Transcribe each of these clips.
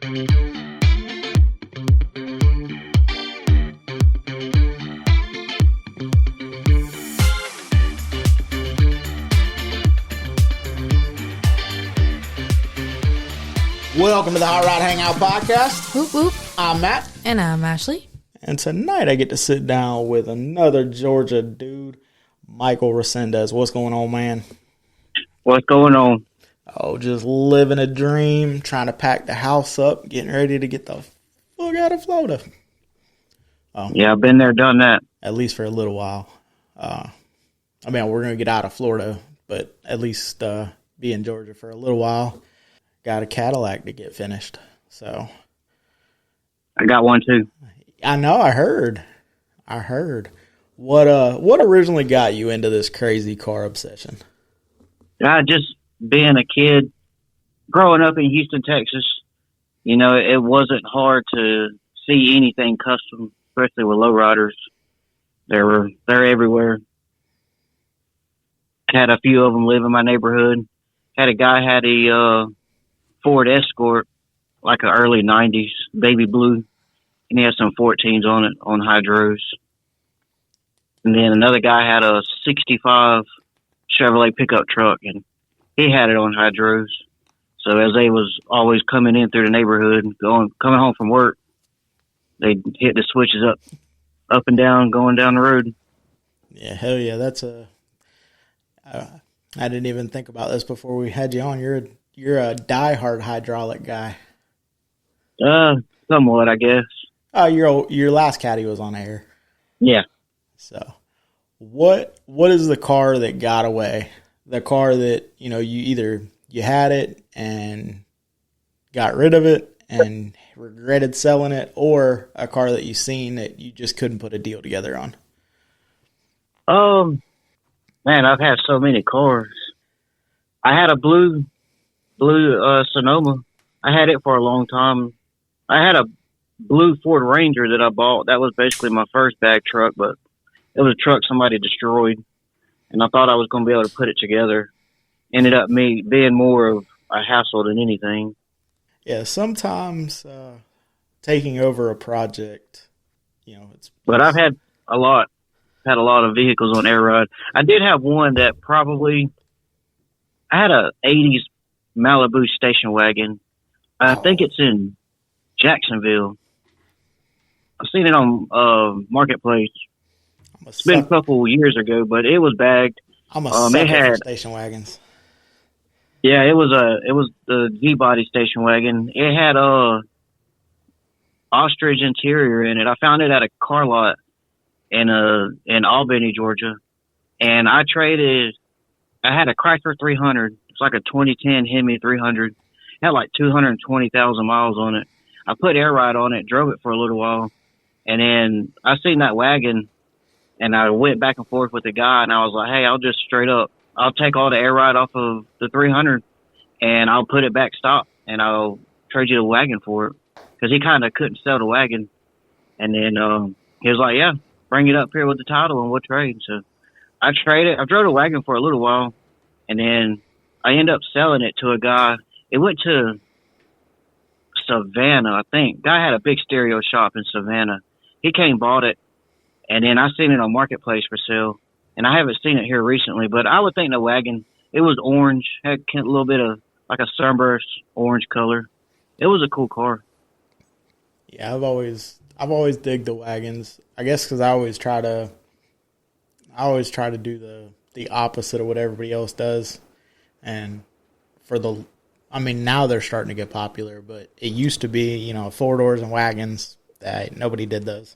Welcome to the Hot Rod Hangout Podcast. Whoop, whoop. I'm Matt. And I'm Ashley. And tonight I get to sit down with another Georgia dude, Michael Resendiz. What's going on, man? What's going on? Oh, just living a dream, trying to pack the house up, getting ready to get the fuck out of Florida. Yeah, I've been there, done that. At least for a little while. We're going to get out of Florida, but at least be in Georgia for a little while. Got a Cadillac to get finished, so. I got one too. I know, I heard. What originally got you into this crazy car obsession? Just being a kid, growing up in Houston, Texas, it wasn't hard to see anything custom, especially with lowriders. They're everywhere. Had a few of them live in my neighborhood. Had a guy had a Ford Escort, like an early 90s, baby blue. And he had some 14s on it, on hydros. And then another guy had a 65 Chevrolet pickup truck, and he had it on hydros. So as they was always coming in through the neighborhood, coming home from work, they'd hit the switches up and down, going down the road. Yeah, hell yeah. That's I didn't even think about this before we had you on. You're a diehard hydraulic guy. Somewhat, I guess. Oh, your last caddy was on air. Yeah. So, what is the car that got away? The car that you had it and got rid of it and regretted selling it, or a car that you seen that you just couldn't put a deal together on? Man, I've had so many cars. I had a blue Sonoma. I had it for a long time. I had a blue Ford Ranger that I bought. That was basically my first bag truck, but it was a truck somebody destroyed, and I thought I was going to be able to put it together. Ended up me being more of a hassle than anything. Yeah, sometimes taking over a project, But I've had a lot of vehicles on air ride. I did have one that I had a 80s Malibu station wagon. I think it's in Jacksonville. I've seen it on Marketplace. It's been a couple years ago, but it was bagged. I'm a sucker for station wagons. Yeah, it was the G-body station wagon. It had a ostrich interior in it. I found it at a car lot in Albany, Georgia, and I had a Chrysler 300. It's like a 2010 Hemi 300. It had like 220,000 miles on it. I put air ride on it, drove it for a little while, and then I seen that wagon, and I went back and forth with the guy, and I was like, hey, I'll take all the air ride off of the 300, and I'll put it back stop, and I'll trade you the wagon for it, because he kind of couldn't sell the wagon. And then he was like, yeah, bring it up here with the title, and we'll trade. So I traded. I drove the wagon for a little while, and then I ended up selling it to a guy. It went to Savannah, I think. Guy had a big stereo shop in Savannah. He came, bought it, and then I seen it on Marketplace for sale. And I haven't seen it here recently, but I would think the wagon, it was orange, had a little bit of like a sunburst orange color. It was a cool car. Yeah, I've always digged the wagons. I guess because I always try to do the opposite of what everybody else does. And now they're starting to get popular, but it used to be, 4 doors and wagons that nobody did those.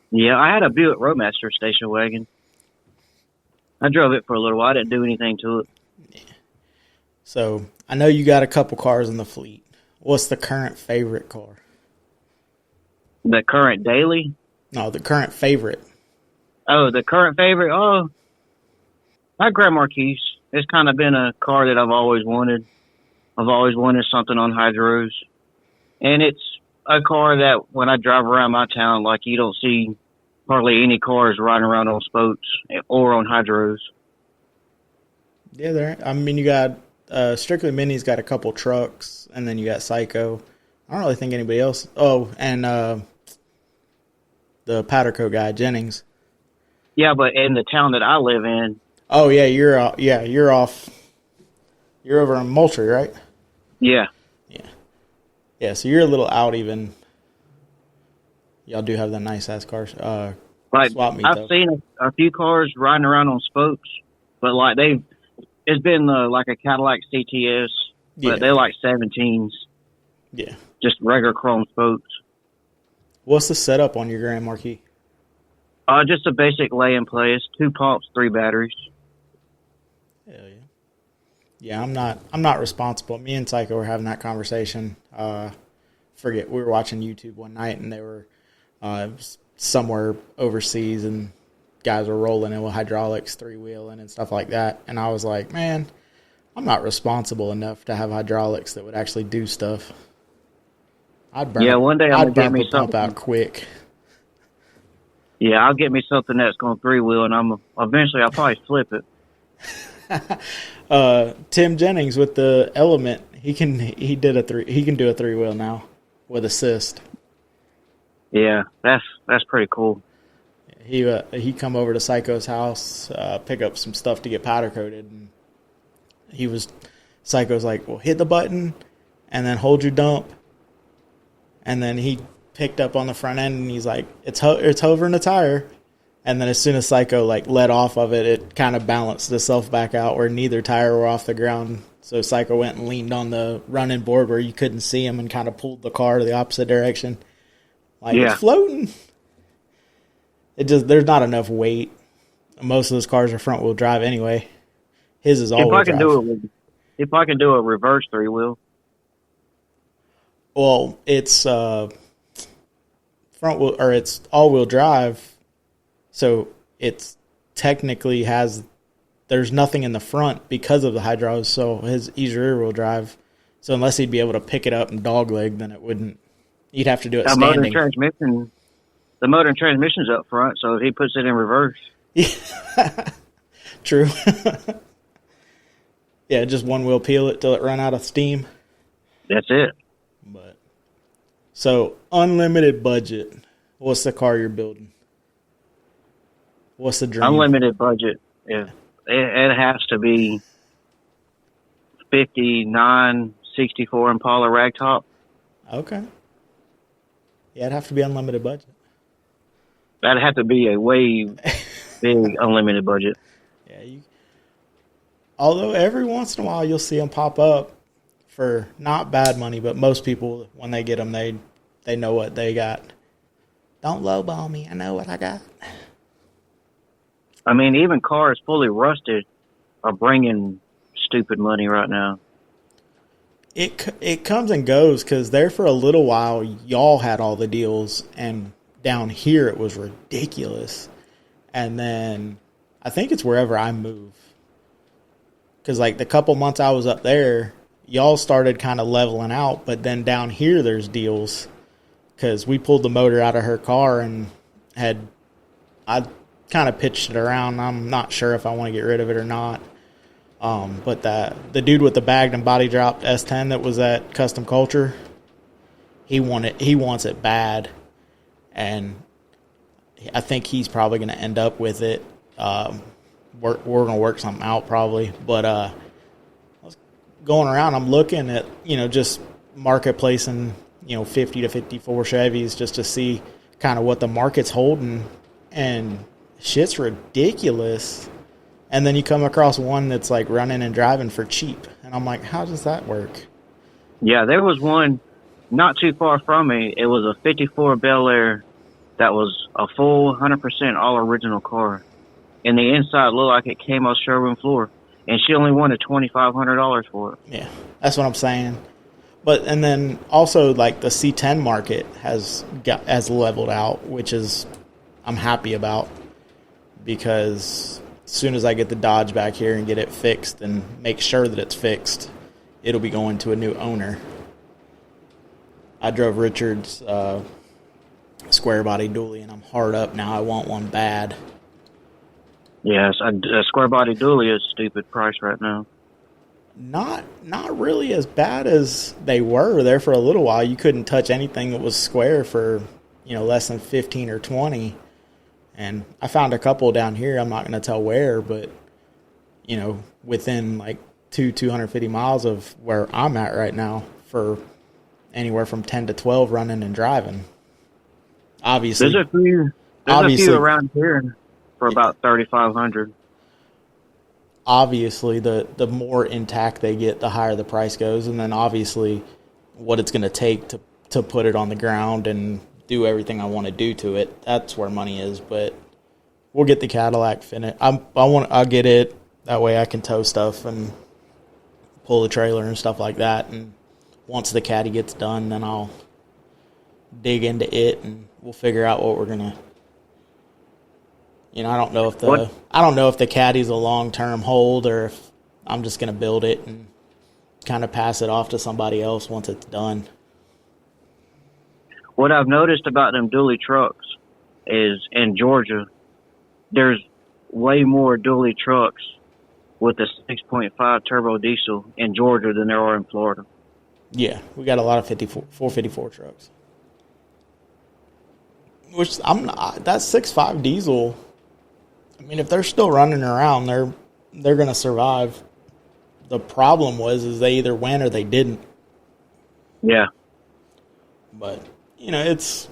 Yeah, I had a Buick Roadmaster station wagon. I drove it for a little while. I didn't do anything to it. Yeah. So I know you got a couple cars in the fleet. What's the current favorite car? The current daily? No, the current favorite. Oh, the current favorite? Oh, my Grand Marquis. It's kind of been a car that I've always wanted. I've always wanted something on hydros. And it's a car that when I drive around my town, like you don't see hardly any cars riding around on spokes or on hydros. Yeah, you got Strictly Mini's got a couple trucks, and then you got Psycho. I don't really think anybody else. Oh, and the powder coat guy, Jennings. Yeah, but in the town that I live in. Oh yeah, you're off. You're over in Moultrie, right? Yeah. Yeah. So you're a little out even. Y'all do have that nice ass cars. Like Swap meet, I've though. seen a few cars riding around on spokes, but like it's been like a Cadillac CTS, but they're like 17s. Yeah. Just regular chrome spokes. What's the setup on your Grand Marquis? Just a basic lay in place, 2 pumps, 3 batteries. Hell yeah. Yeah, I'm not responsible. Me and Psycho were having that conversation. We were watching YouTube one night and they were somewhere overseas and guys were rolling in with hydraulics, 3-wheeling and stuff like that. And I was like, man, I'm not responsible enough to have hydraulics that would actually do stuff. I'd burn, one day I'd get burn me the pump something out quick. Yeah, I'll get me something that's going 3-wheel, and eventually I'll probably flip it. Tim Jennings with the Element, he can do a 3-wheel now with assist. Yeah, that's pretty cool. He come over to Psycho's house, pick up some stuff to get powder coated, and Psycho's like, well, hit the button and then hold your dump, and then he picked up on the front end and he's like, it's hovering the tire. And then as soon as Psycho let off of it, it kind of balanced itself back out where neither tire were off the ground. So Psycho went and leaned on the running board where you couldn't see him and kind of pulled the car to the opposite direction. It's floating. There's not enough weight. Most of those cars are front wheel drive anyway. His is all wheel drive. If I can do a reverse 3-wheel. Well, it's front wheel, or it's all wheel drive. So it's technically there's nothing in the front because of the hydraulics, so he's rear wheel drive. So unless he'd be able to pick it up and dogleg, then you'd have to do it standing. The motor and transmission's up front, so if he puts it in reverse. Yeah. True. Yeah, just one wheel peel it till it run out of steam. That's it. So unlimited budget. What's the car you're building? What's the dream? Unlimited budget. Yeah. It has to be 59, 64 Impala ragtop. Okay. Yeah, it'd have to be unlimited budget. That'd have to be a way big unlimited budget. Yeah. Although every once in a while you'll see them pop up for not bad money, but most people, when they get them, they know what they got. Don't lowball me. I know what I got. I mean, even cars fully rusted are bringing stupid money right now. It comes and goes because there for a little while, y'all had all the deals, and down here it was ridiculous. And then I think it's wherever I move. Because the couple months I was up there, y'all started kind of leveling out, but then down here there's deals. Because we pulled the motor out of her car and I kind of pitched it around. I'm not sure if I want to get rid of it or not. But the dude with the bagged and body dropped S10 that was at Custom Culture, he wants it bad, and I think he's probably going to end up with it. We're going to work something out probably, but I was going around. I'm looking at just marketplace and 50 to 54 Chevys just to see kind of what the market's holding, and shit's ridiculous. And then you come across one that's running and driving for cheap, and I'm like, how does that work? Yeah, there was one not too far from me. It was a 54 Bel Air that was a full 100% all original car, and the inside looked like it came off showroom floor, and she only wanted $2,500 for it. Yeah, that's what I'm saying. And then also the C10 market has leveled out, which is I'm happy about, because as soon as I get the Dodge back here and get it fixed and make sure that it's fixed, it'll be going to a new owner. I drove Richard's square body dually, and I'm hard up now. I want one bad. Yes, a square body dually is a stupid price right now. Not really as bad as they were there for a little while. You couldn't touch anything that was square for, less than 15 or 20. And I found a couple down here. I'm not going to tell where, but, within like 250 miles of where I'm at right now for anywhere from 10 to 12 running and driving. Obviously. There's a few around here for about 3,500. Obviously, the more intact they get, the higher the price goes. And then obviously what it's going to take to put it on the ground and do everything I want to do to it. That's where money is. But we'll get the Cadillac finished. I'll get it. That way I can tow stuff and pull the trailer and stuff like that. And once the Caddy gets done, then I'll dig into it and we'll figure out what we're gonna. I don't know if the Caddy's a long-term hold or if I'm just gonna build it and kind of pass it off to somebody else once it's done. What I've noticed about them dually trucks is in Georgia, there's way more dually trucks with a 6.5 turbo diesel in Georgia than there are in Florida. Yeah, we got a lot of 454 trucks. Which that 6.5 diesel, I mean, if they're still running around, they're going to survive. The problem is they either went or they didn't. Yeah. But, it's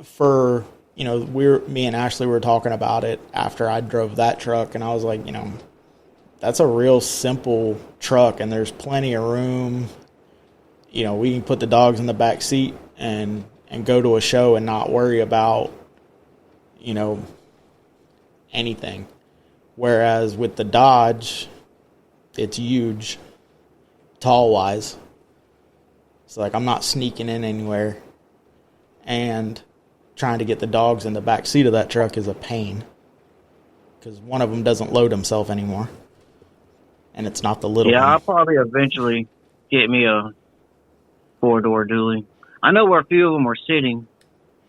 for, me and Ashley were talking about it after I drove that truck, and I was like, that's a real simple truck, and there's plenty of room. We can put the dogs in the back seat and go to a show and not worry about, anything. Whereas with the Dodge, it's huge, tall-wise. It's like I'm not sneaking in anywhere. And trying to get the dogs in the back seat of that truck is a pain. Because one of them doesn't load himself anymore. And it's not the little one. Yeah, I'll probably eventually get me a 4-door dually. I know where a few of them are sitting,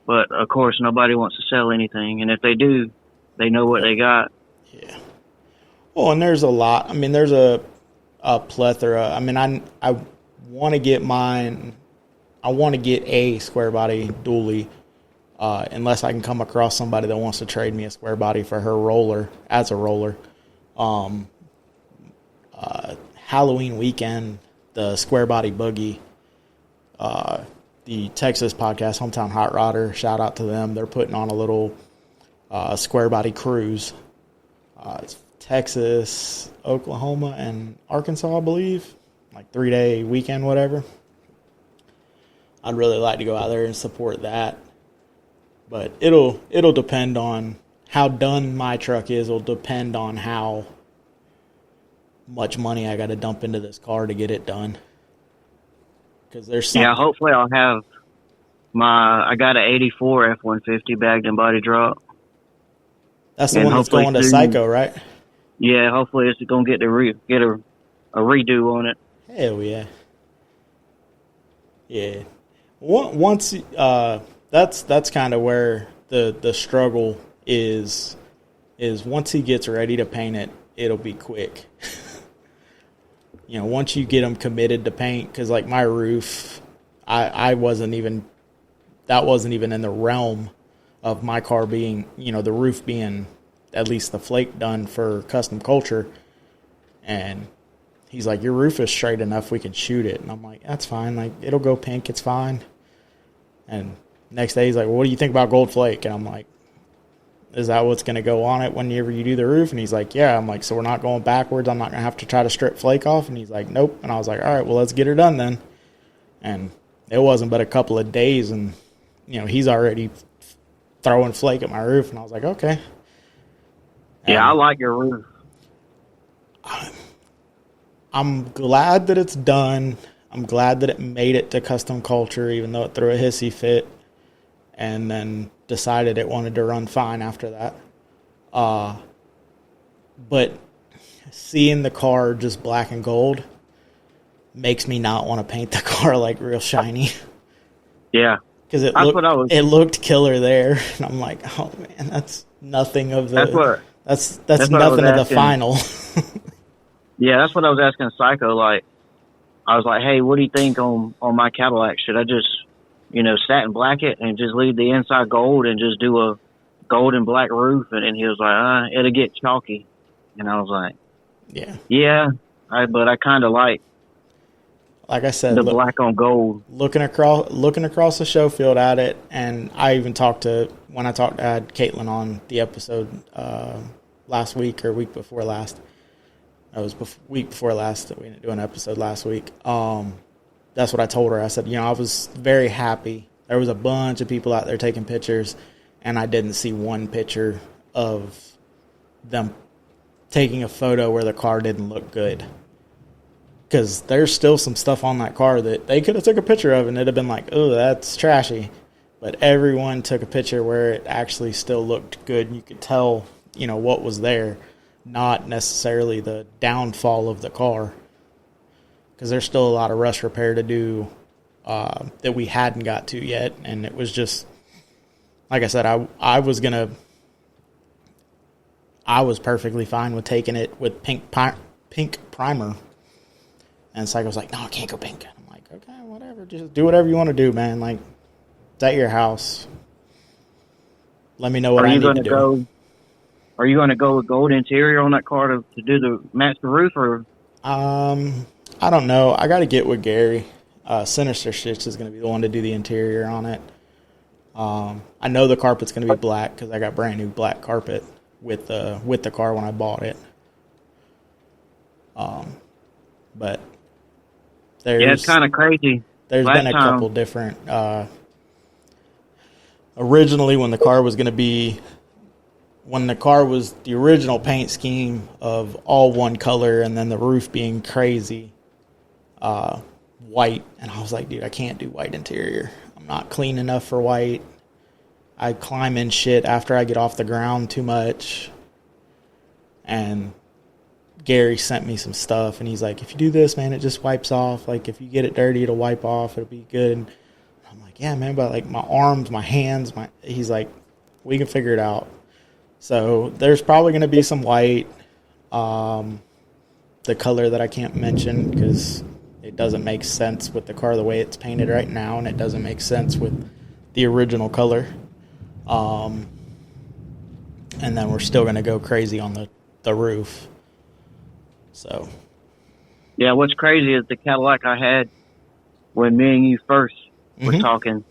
but of course nobody wants to sell anything. And if they do, they know what they got. Yeah. Well, and there's a lot. I mean, there's a plethora. I mean, I want to get mine. I want to get a square body dually, unless I can come across somebody that wants to trade me a square body for her roller as a roller. Halloween weekend, the square body buggy, the Texas podcast, Hometown Hot Rodder, shout out to them. They're putting on a little square body cruise. It's Texas, Oklahoma, and Arkansas, I believe. Like 3-day weekend, whatever. I'd really like to go out there and support that. But it'll depend on how done my truck is. It'll depend on how much money I got to dump into this car to get it done. Because there's some. Yeah, hopefully I'll have I got an 84 F-150 bagged and body drop. That's the one that's going to Psycho, right? Yeah, hopefully it's going to get a redo on it. Hell yeah. Yeah. Once that's kind of where the struggle is once he gets ready to paint it, it'll be quick. Once you get him committed to paint, because like my roof, that wasn't even in the realm of my car being, the roof being at least the flake done for custom culture. And he's like, your roof is straight enough, we can shoot it. And I'm like, that's fine. Like, it'll go pink, it's fine. And next day he's like, well, what do you think about gold flake? And I'm like, is that what's going to go on it whenever you do the roof? And he's like, yeah. I'm like, so we're not going backwards? I'm not going to have to try to strip flake off? And he's like, nope. And I was like, all right, well, let's get her done then. And it wasn't but a couple of days, and, he's already throwing flake at my roof. And I was like, okay. And yeah, I like your roof. I'm glad that it's done. I'm glad that it made it to custom culture, even though it threw a hissy fit and then decided it wanted to run fine after that. But seeing the car just black and gold makes me not want to paint the car like real shiny. Yeah. Because it looked killer there. And I'm like, oh man, that's nothing of the that's nothing of the final. Yeah, that's what I was asking Psycho. Like, I was like, hey, what do you think on my Cadillac? Should I just, satin black it and just leave the inside gold and just do a gold and black roof? And he was like, it'll get chalky. And I was like, yeah, but I kind of like I said, the black on gold. Looking across the show field at it, and I even I had Caitlin on the episode last week or week before last. It was week before last that we didn't do an episode last week. That's what I told her. I said, I was very happy. There was a bunch of people out there taking pictures, and I didn't see one picture of them taking a photo where the car didn't look good. Because there's still some stuff on that car that they could have took a picture of, and it'd have been like, oh, that's trashy. But everyone took a picture where it actually still looked good. You could tell, what was there. Not necessarily the downfall of the car, because there's still a lot of rust repair to do that we hadn't got to yet, and it was just like I said, I was perfectly fine with taking it with pink primer, and Psycho's like, no, I can't go pink. I'm like, okay, whatever, just do whatever you want to do, man. Like, it's at your house. Let me know what I need to do. Are you going to go with gold interior on that car to do the match the roof, or? I don't know. I got to get with Gary. Sinister Stitch is going to be the one to do the interior on it. I know the carpet's going to be black because I got brand new black carpet with the car when I bought it. But it's kind of crazy. There's been a couple different. Originally, when the car was the original paint scheme of all one color, and then the roof being crazy white, and I was like, dude, I can't do white interior. I'm not clean enough for white. I climb in shit after I get off the ground too much. And Gary sent me some stuff, and he's like, if you do this, man, it just wipes off. Like, if you get it dirty, it'll wipe off. It'll be good. And I'm like, yeah, man, but like my arms, my hands, he's like, we can figure it out. So there's probably going to be some white, the color that I can't mention because it doesn't make sense with the car the way it's painted right now, and it doesn't make sense with the original color. And then we're still going to go crazy on the roof. So. Yeah, what's crazy is the Cadillac I had when me and you first were talking.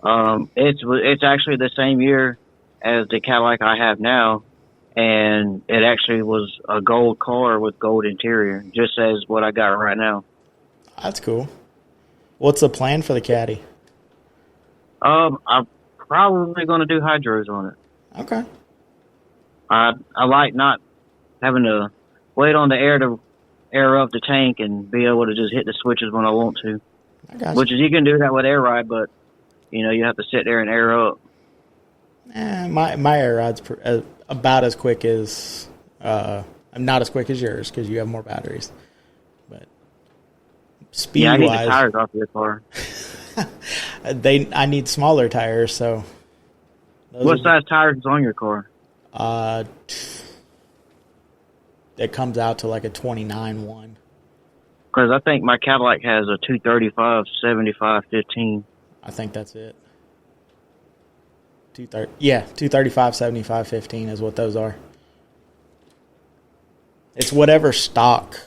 It's actually the same year as the Cadillac I have now, and it actually was a gold car with gold interior, just as what I got right now. That's cool. What's the plan for the Caddy? I'm probably going to do hydros on it. Okay. I like not having to wait on the air to air up the tank and be able to just hit the switches when I want to. I got you. Which is, you can do that with air ride, but you have to sit there and air up. My air ride's about as quick as not as quick as yours because you have more batteries. But speed I need wise, the tires off your car. I need smaller tires. So what size tires is on your car? It comes out to like a 29 one. Because I think my Cadillac has a 235 75 15. I think that's it. 235 75 15 is what those are. It's whatever stock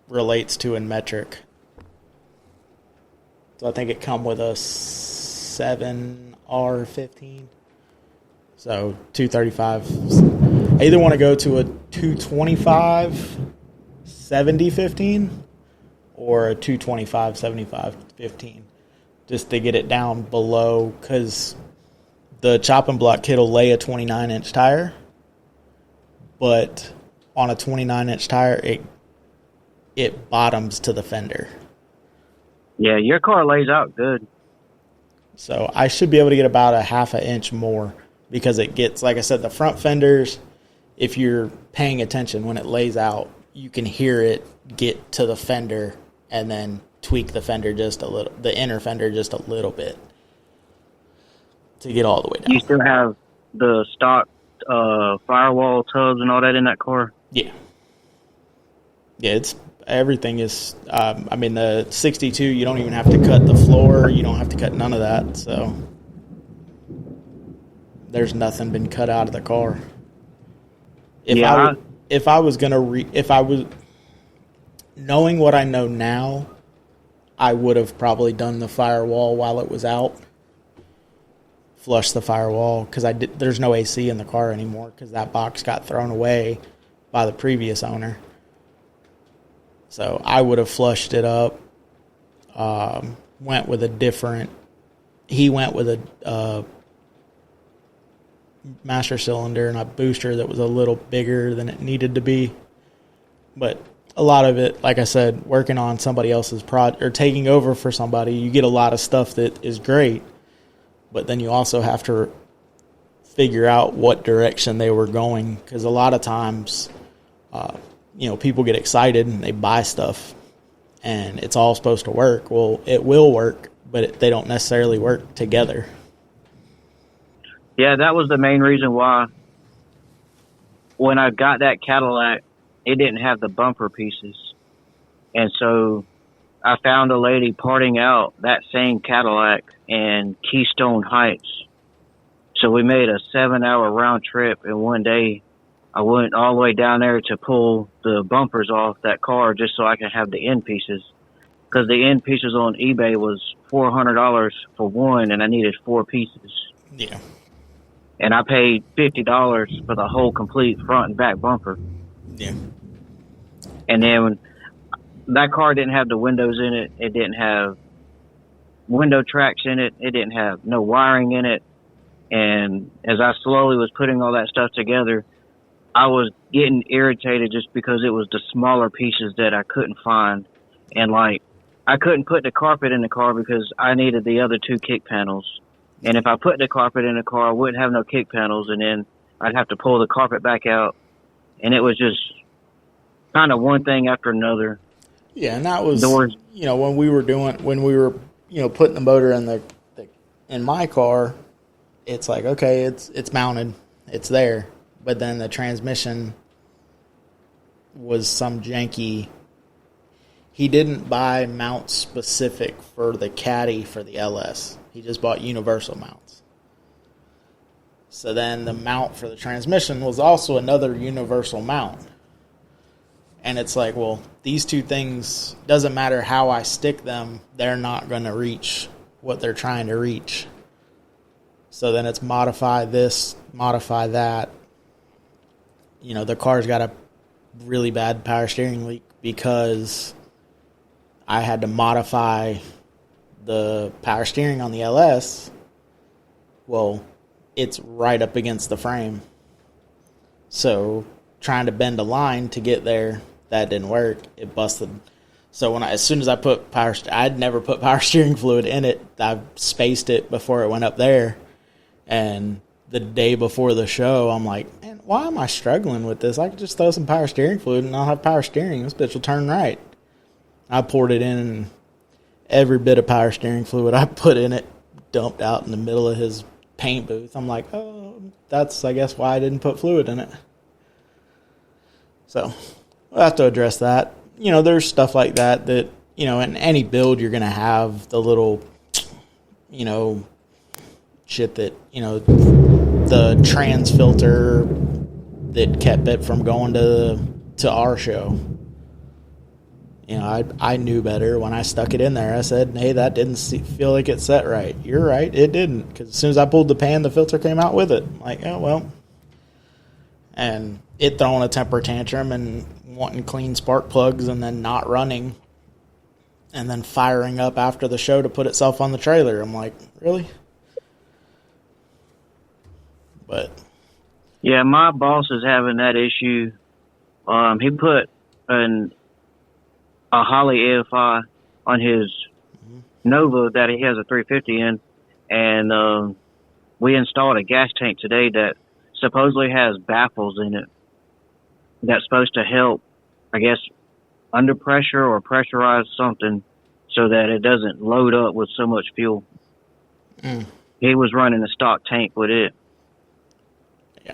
relates to in metric. So I think it come with a 7R15. So 235. I either want to go to a 225 70 15 or a 225 75 15 just to get it down below, because the chopping block kit will lay a 29-inch tire, but on a 29-inch tire, it bottoms to the fender. Yeah, your car lays out good. So I should be able to get about a half an inch more, because it gets, like I said, the front fenders, if you're paying attention when it lays out, you can hear it get to the fender and then tweak the fender just a little, the inner fender just a little bit to get all the way down. You still have the stock firewall tubs and all that in that car? Yeah. Yeah, everything is. I mean, the 62, you don't even have to cut the floor. You don't have to cut none of that. So there's nothing been cut out of the car. If I was knowing what I know now, I would have probably done the firewall while it was out. Flush the firewall because there's no AC in the car anymore because that box got thrown away by the previous owner. So I would have flushed it up. Went with a different. He went with a master cylinder and a booster that was a little bigger than it needed to be. But a lot of it, like I said, working on somebody else's project or taking over for somebody, you get a lot of stuff that is great. But then you also have to figure out what direction they were going because a lot of times, people get excited and they buy stuff and it's all supposed to work. Well, it will work, but they don't necessarily work together. Yeah, that was the main reason why when I got that Cadillac, it didn't have the bumper pieces. And so I found a lady parting out that same Cadillac in Keystone Heights. So we made a 7-hour round trip, and one day I went all the way down there to pull the bumpers off that car just so I could have the end pieces. Because the end pieces on eBay was $400 for one, and I needed 4 pieces. Yeah. And I paid $50 for the whole complete front and back bumper. Yeah. And then that car didn't have the windows in it. It didn't have window tracks in it. It didn't have no wiring in it. And as I slowly was putting all that stuff together, I was getting irritated just because it was the smaller pieces that I couldn't find. And like, I couldn't put the carpet in the car because I needed the other 2 kick panels. And if I put the carpet in the car, I wouldn't have no kick panels. And then I'd have to pull the carpet back out. And it was just kind of one thing after another. Yeah, and that was, when we were putting the motor in my car, it's like, okay, it's mounted, it's there. But then the transmission was some janky. He didn't buy mounts specific for the Caddy for the LS. He just bought universal mounts. So then the mount for the transmission was also another universal mount. And it's like, well, these two things, doesn't matter how I stick them, they're not going to reach what they're trying to reach. So then it's modify this, modify that. The car's got a really bad power steering leak because I had to modify the power steering on the LS. Well, it's right up against the frame. So trying to bend a line to get there, that didn't work. It busted. So as soon as I put I'd never put power steering fluid in it. I spaced it before it went up there. And the day before the show, I'm like, man, why am I struggling with this? I could just throw some power steering fluid and I'll have power steering. This bitch will turn right. I poured it in, and every bit of power steering fluid I put in it dumped out in the middle of his paint booth. I'm like, oh, that's, I guess, why I didn't put fluid in it. So we'll have to address that. There's stuff like that, in any build you're going to have the little, shit that, the trans filter that kept it from going to our show. I knew better when I stuck it in there. I said, hey, that didn't feel like it set right. You're right, it didn't. Because as soon as I pulled the pan, the filter came out with it. I'm like, oh, well. And it throwing a temper tantrum and wanting clean spark plugs and then not running. And then firing up after the show to put itself on the trailer. I'm like, really? But yeah, my boss is having that issue. He put a Holley AFI on his Nova that he has a 350 in, and we installed a gas tank today that supposedly has baffles in it that's supposed to help, I guess, under pressure or pressurize something so that it doesn't load up with so much fuel. He was running a stock tank with it.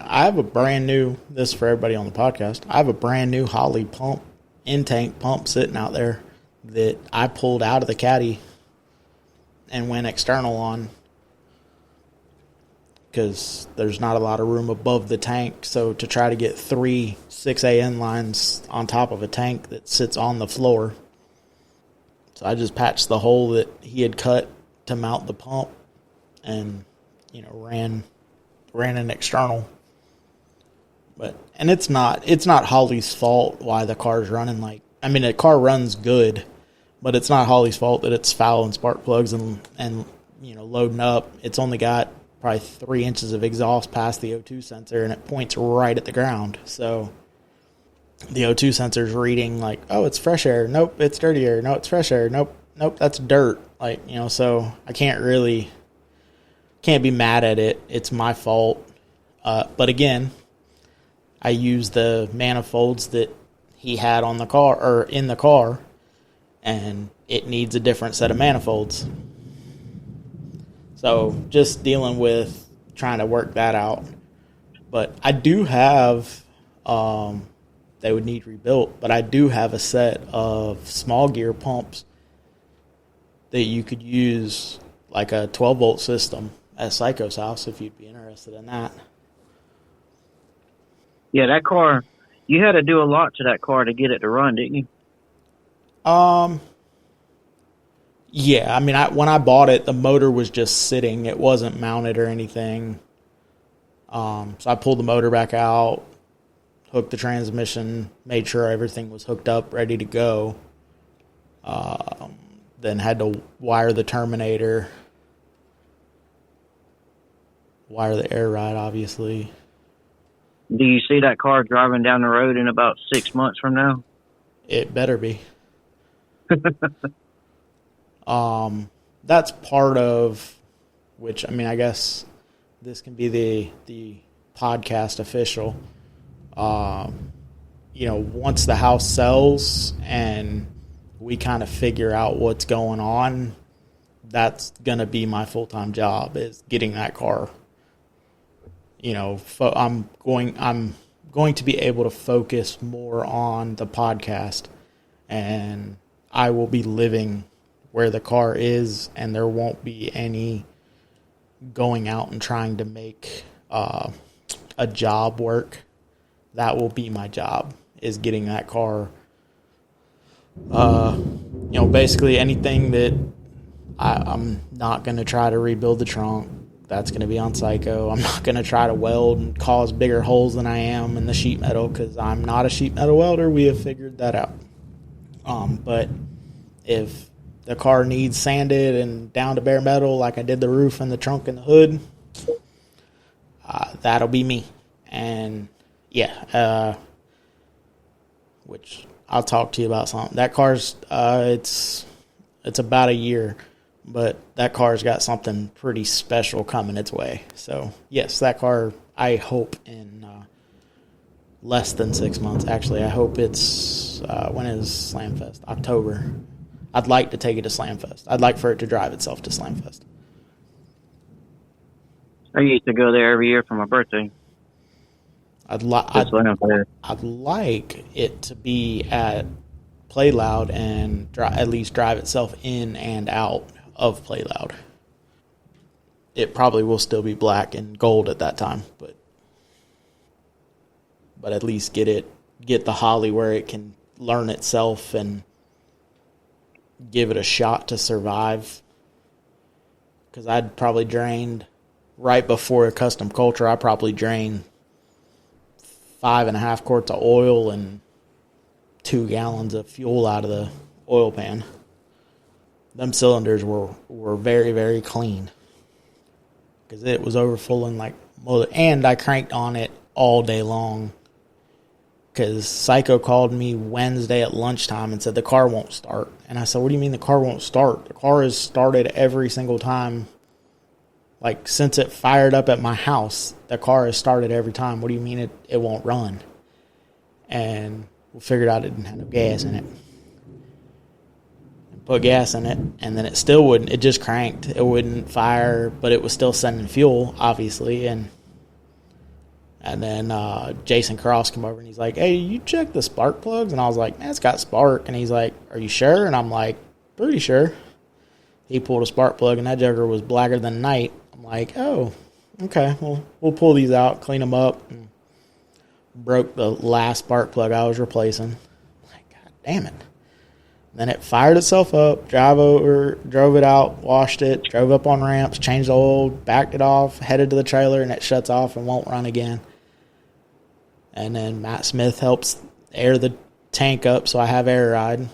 I have a brand new, this is for everybody on the podcast, I have a brand new Holley pump in-tank pump sitting out there that I pulled out of the caddy and went external on, because there's not a lot of room above the tank. So to try to get 3 6AN lines on top of a tank that sits on the floor. So I just patched the hole that he had cut to mount the pump and, ran an external. And it's not Holly's fault why the car's running the car runs good, but it's not Holly's fault that it's foul and spark plugs and loading up. It's only got probably 3 inches of exhaust past the O2 sensor, and it points right at the ground. So the O2 sensor's reading oh, it's fresh air. Nope, it's dirty air. No, it's fresh air. Nope, that's dirt. So I can't be mad at it. It's my fault. But again, I use the manifolds that he had on the car or in the car, and it needs a different set of manifolds. So just dealing with trying to work that out. But I do have, they would need rebuilt, but I do have a set of small gear pumps that you could use, like a 12-volt system at Psycho's house, if you'd be interested in that. Yeah, that car, you had to do a lot to that car to get it to run, didn't you? Yeah, when I bought it, the motor was just sitting. It wasn't mounted or anything. So I pulled the motor back out, hooked the transmission, made sure everything was hooked up, ready to go. Then had to wire the terminator, wire the air ride, obviously. Do you see that car driving down the road in about 6 months from now? It better be. That's part of which, I guess this can be the podcast official. Once the house sells and we kind of figure out what's going on, that's going to be my full-time job, is getting that car. I'm going to be able to focus more on the podcast, and I will be living where the car is, and there won't be any going out and trying to make a job work. That will be my job, is getting that car. Basically anything that I'm not going to try to rebuild the trunk. That's going to be on Psycho. I'm not going to try to weld and cause bigger holes than I am in the sheet metal, because I'm not a sheet metal welder. We have figured that out. But if the car needs sanded and down to bare metal, like I did the roof and the trunk and the hood, that'll be me. And which I'll talk to you about something. That car's it's about a year, but that car's got something pretty special coming its way. So yes, that car, I hope in less than 6 months. Actually, I hope it's when is Slamfest? October. I'd like to take it to Slamfest. I'd like for it to drive itself to Slamfest. I used to go there every year for my birthday. I'd like it to be at Play Loud and at least drive itself in and out of Play Loud. It probably will still be black and gold at that time, but at least get the Holly where it can learn itself and give it a shot to survive. Because I'd probably drained, right before a custom culture, I probably drained 5.5 quarts of oil and 2 gallons of fuel out of the oil pan. Them cylinders were very, very clean, because it was overfulling and I cranked on it all day long, because Psycho called me Wednesday at lunchtime and said the car won't start. And I said, what do you mean the car won't start? The car has started every single time. Since it fired up at my house, the car has started every time. What do you mean it won't run? And we figured out it didn't have no gas in it. And put gas in it, and then it still wouldn't. It just cranked. It wouldn't fire, but it was still sending fuel, obviously. And And then Jason Cross came over and he's like, hey, you check the spark plugs? And I was like, man, it's got spark. And he's like, are you sure? And I'm like, pretty sure. He pulled a spark plug and that jugger was blacker than night. I'm like, oh, okay, well, we'll pull these out, clean them up. And broke the last spark plug I was replacing. I'm like, God damn it. Then it fired itself up, drove it out, washed it, drove up on ramps, changed the oil, backed it off, headed to the trailer, and it shuts off and won't run again. And then Matt Smith helps air the tank up so I have air ride.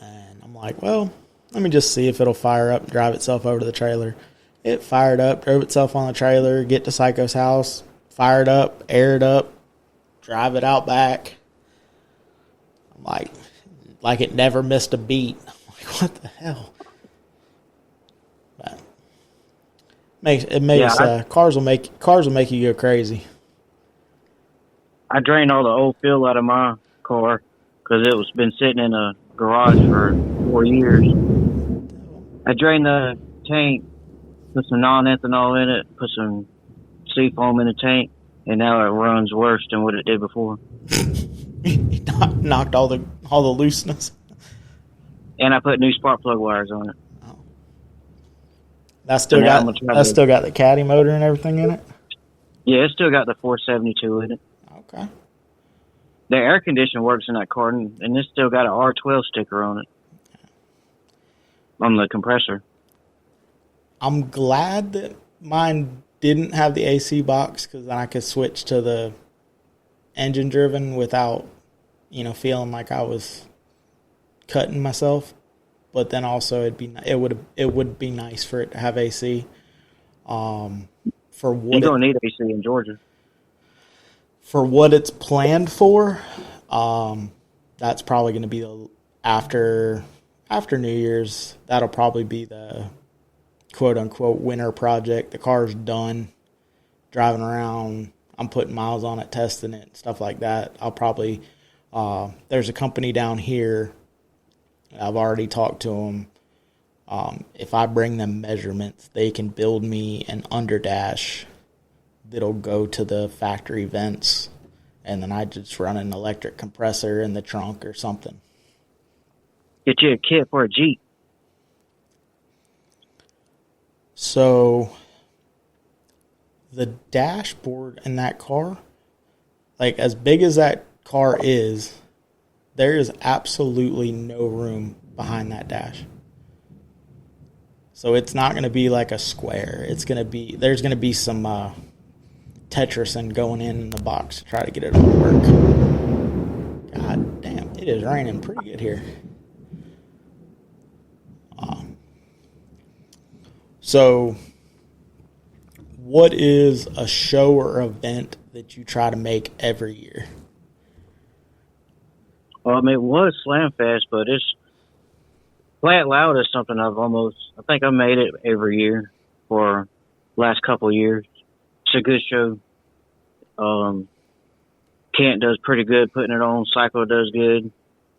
And I'm like, well, let me just see if it'll fire up and drive itself over to the trailer. It fired up, drove itself on the trailer, get to Psycho's house, fired up, aired up, drive it out back. I'm like it never missed a beat. I'm like, what the hell? But cars will make you go crazy. I drained all the old fuel out of my car because it was been sitting in a garage for 4 years. I drained the tank, put some non-ethanol in it, put some seafoam in the tank, and now it runs worse than what it did before. You knocked all the looseness. And I put new spark plug wires on it. Oh. That's still got the caddy motor and everything in it? Yeah, it's still got the 472 in it. Okay. The air conditioner works in that car, and it's still got an R12 sticker on it. On the compressor. I'm glad that mine didn't have the AC box because then I could switch to the engine driven without, feeling like I was cutting myself. But then also it would be nice for it to have AC. For what you don't need AC in Georgia. For what it's planned for, that's probably going to be after New Year's. That'll probably be the quote-unquote winter project. The car's done, driving around. I'm putting miles on it, testing it, stuff like that. I'll probably there's a company down here. I've already talked to them. If I bring them measurements, they can build me an underdash that'll go to the factory vents, and then I just run an electric compressor in the trunk or something. Get you a kit for a Jeep. So the dashboard in that car, like as big as that car is, there is absolutely no room behind that dash. So it's not going to be like a square. There's going to be some Tetrising going in the box to try to get it to work. God damn, it is raining pretty good here. So what is a show or event that you try to make every year? Well, I mean, it was Slam Fest, but it's Plant Loud is something I think I made it every year for the last couple of years. It's a good show. Kent does pretty good putting it on. Cycle does good.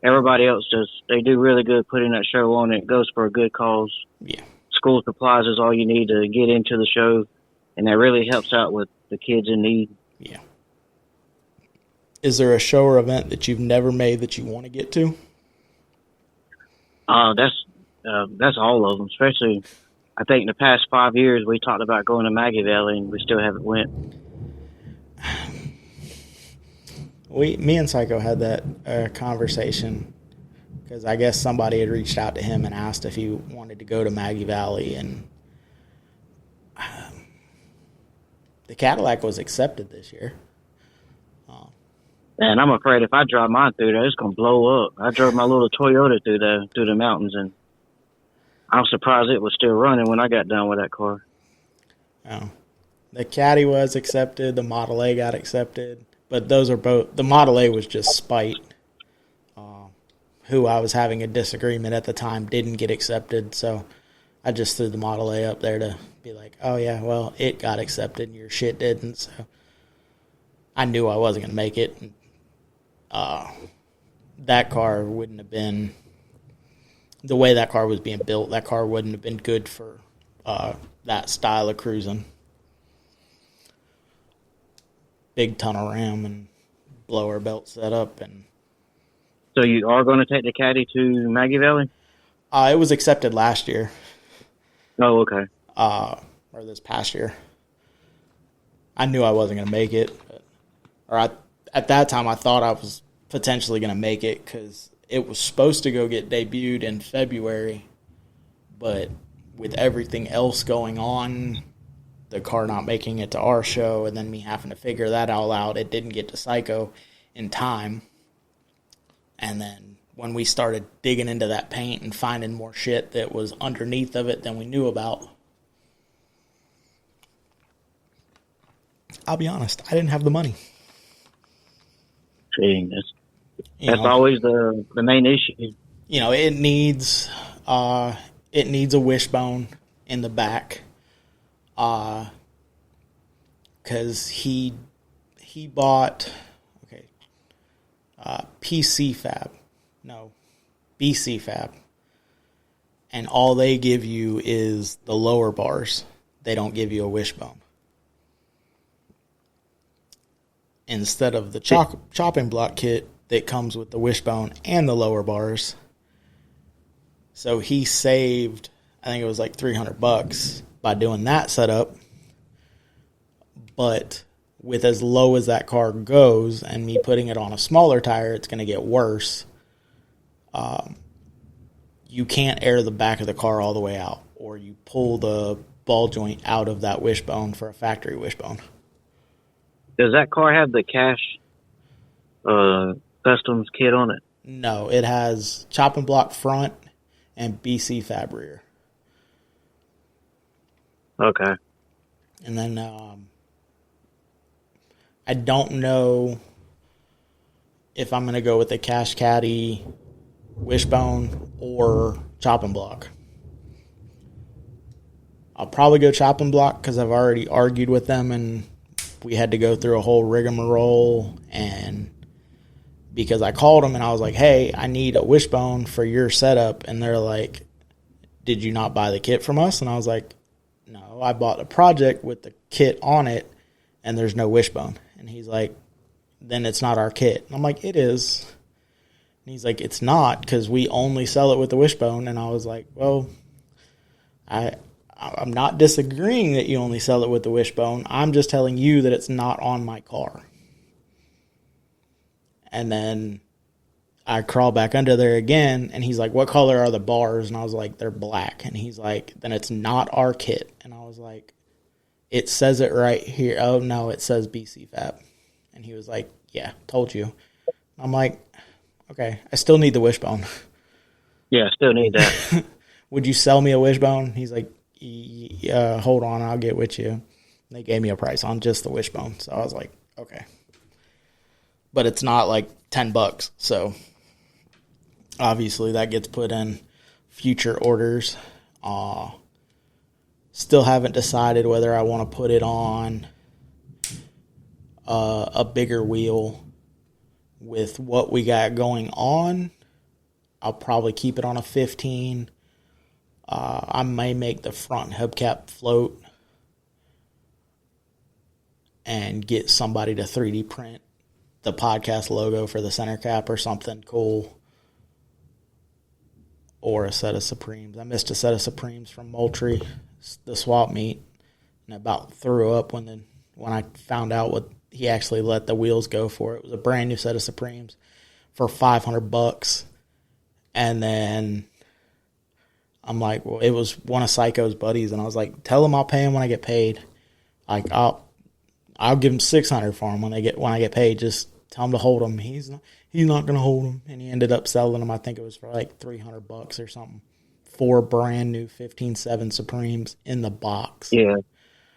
Everybody else they do really good putting that show on. It goes for a good cause. Yeah. School supplies is all you need to get into the show, and that really helps out with the kids in need. Yeah. Is there a show or event that you've never made that you want to get to? That's all of them. Especially, I think in the past 5 years we talked about going to Maggie Valley, and we still haven't went. Me and Psycho had that conversation because I guess somebody had reached out to him and asked if he wanted to go to Maggie Valley, and the Cadillac was accepted this year. And I'm afraid if I drive mine through there, it's gonna blow up. I drove my little Toyota through the mountains, and I'm surprised it was still running when I got done with that car. Oh. The Caddy was accepted. The Model A got accepted. But those are both... The Model A was just spite. Who I was having a disagreement at the time didn't get accepted, so I just threw the Model A up there to be like, oh, yeah, well, it got accepted and your shit didn't, so I knew I wasn't going to make it. That car wouldn't have been... The way that car was being built, that car wouldn't have been good for that style of cruising. big tunnel ram and blower belt setup. And So you are going to take the caddy to Maggie Valley? it was accepted last year. Oh, okay. Or this past year. I knew I wasn't going to make it. At that time, I thought I was potentially going to make it because it was supposed to go get debuted in February. But with everything else going on, the car not making it to our show, and then me having to figure that all out, it didn't get to Psycho in time. And then when we started digging into that paint and finding more shit that was underneath of it than we knew about, I'll be honest, I didn't have the money. See, that's always the main issue. It needs a wishbone in the back, because he bought BC Fab, and all they give you is the lower bars. They don't give you a wishbone. Instead of the chopping block kit that comes with the wishbone and the lower bars. So he saved, I think it was like $300 by doing that setup. But with as low as that car goes and me putting it on a smaller tire, it's going to get worse. You can't air the back of the car all the way out, or you pull the ball joint out of that wishbone for a factory wishbone. Does that car have the Cash Customs kit on it? No, it has chopping block front and BC Fab rear. Okay. And then I don't know if I'm going to go with the Cash Caddy wishbone or chopping block. I'll probably go chopping block because I've already argued with them and we had to go through a whole rigmarole, and because I called them and I was like, hey, I need a wishbone for your setup, and they're like, did you not buy the kit from us? And I was like, no, I bought a project with the kit on it and there's no wishbone. And he's like, then it's not our kit. And I'm like, it is. And he's like, it's not, because we only sell it with the wishbone. And I was like, well, I'm not disagreeing that you only sell it with the wishbone. I'm just telling you that it's not on my car. And then I crawl back under there again, and he's like, what color are the bars? And I was like, they're black. And he's like, then it's not our kit. And I was like, it says it right here. Oh, no, it says BC Fab. And he was like, yeah, told you. I'm like, okay, I still need the wishbone. Yeah, I still need that. Would you sell me a wishbone? He's like, hold on, I'll get with you. And they gave me a price on just the wishbone. So I was like, okay. But it's not like $10. So obviously that gets put in future orders. Still haven't decided whether I want to put it on a bigger wheel with what we got going on. I'll probably keep it on a 15. I may make the front hubcap float and get somebody to 3D print the podcast logo for the center cap or something cool. Or a set of Supremes. I missed a set of Supremes from Moultrie, the swap meet, and about threw up when I found out what he actually let the wheels go for. It was a brand new set of Supremes for $500. And then I'm like, well, it was one of Psycho's buddies, and I was like, tell him I'll pay him when I get paid. Like I'll give him $600 for him when I get paid. Just tell him to hold him. He's not gonna hold him, and he ended up selling him. I think it was for like $300 or something. 4 brand new 15.7 Supremes in the box. Yeah,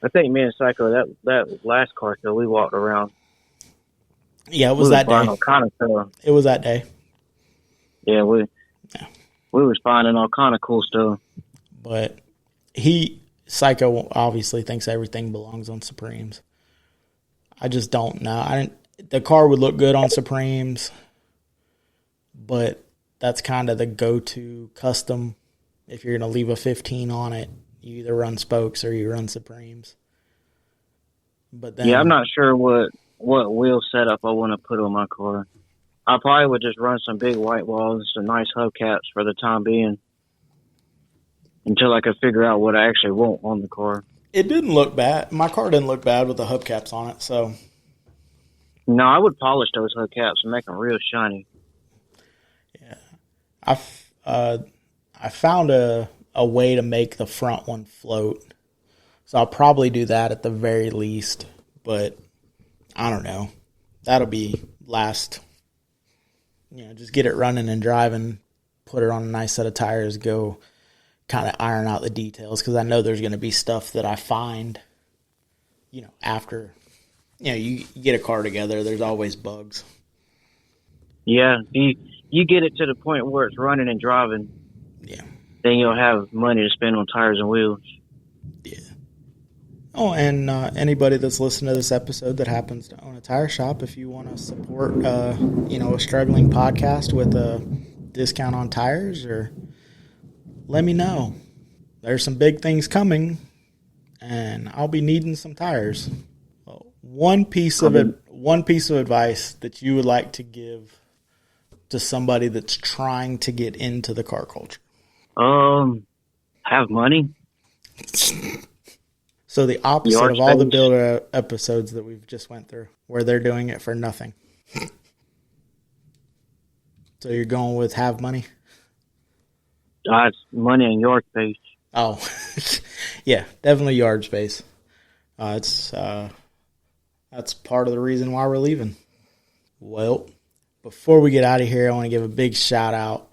I think me and Psycho that last car show we walked around. Yeah, it was that day. It was that day. Yeah, we was finding all kind of cool stuff. But Psycho obviously thinks everything belongs on Supremes. I just don't know. The car would look good on Supremes, but that's kind of the go-to custom. If you're going to leave a 15 on it, you either run spokes or you run Supremes. But then, yeah, I'm not sure what what wheel setup I want to put on my car. I probably would just run some big white walls, some nice hubcaps for the time being, until I could figure out what I actually want on the car. It didn't look bad. My car didn't look bad with the hubcaps on it, so. No, I would polish those hubcaps and make them real shiny. Yeah. I found a way to make the front one float. So I'll probably do that at the very least, but I don't know. That'll be last. Just get it running and driving, put it on a nice set of tires, go kind of iron out the details, because I know there's going to be stuff that I find, after, you get a car together, there's always bugs. Yeah, you get it to the point where it's running and driving. Yeah. Then you'll have money to spend on tires and wheels. Yeah. Oh, and anybody that's listening to this episode that happens to own a tire shop, if you want to support, a struggling podcast with a discount on tires, or let me know. There's some big things coming, and I'll be needing some tires. One piece of advice that you would like to give to somebody that's trying to get into the car culture. Have money. So the opposite of all the builder episodes that we've just went through, where they're doing it for nothing. So you're going with have money? It's money in yard space. Oh, yeah, definitely yard space. That's part of the reason why we're leaving. Well, before we get out of here, I want to give a big shout out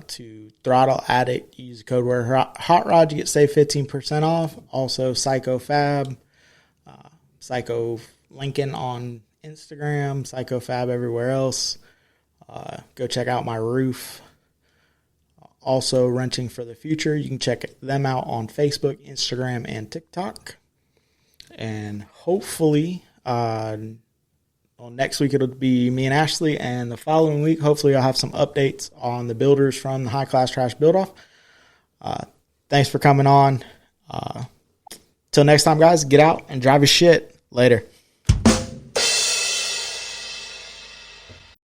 to Throttle Addict. Use the code word Hot Rod, you get save 15% off. Also Psycho Fab, Psycho Lincoln on Instagram, Psycho Fab everywhere else. Go check out my roof. Also Wrenching for the Future. You can check them out on Facebook, Instagram, and TikTok. And hopefully, next week it'll be me and Ashley, and the following week, hopefully I'll have some updates on the builders from the High Class Trash Build-Off. Thanks for coming on. Till next time, guys, get out and drive your shit. Later.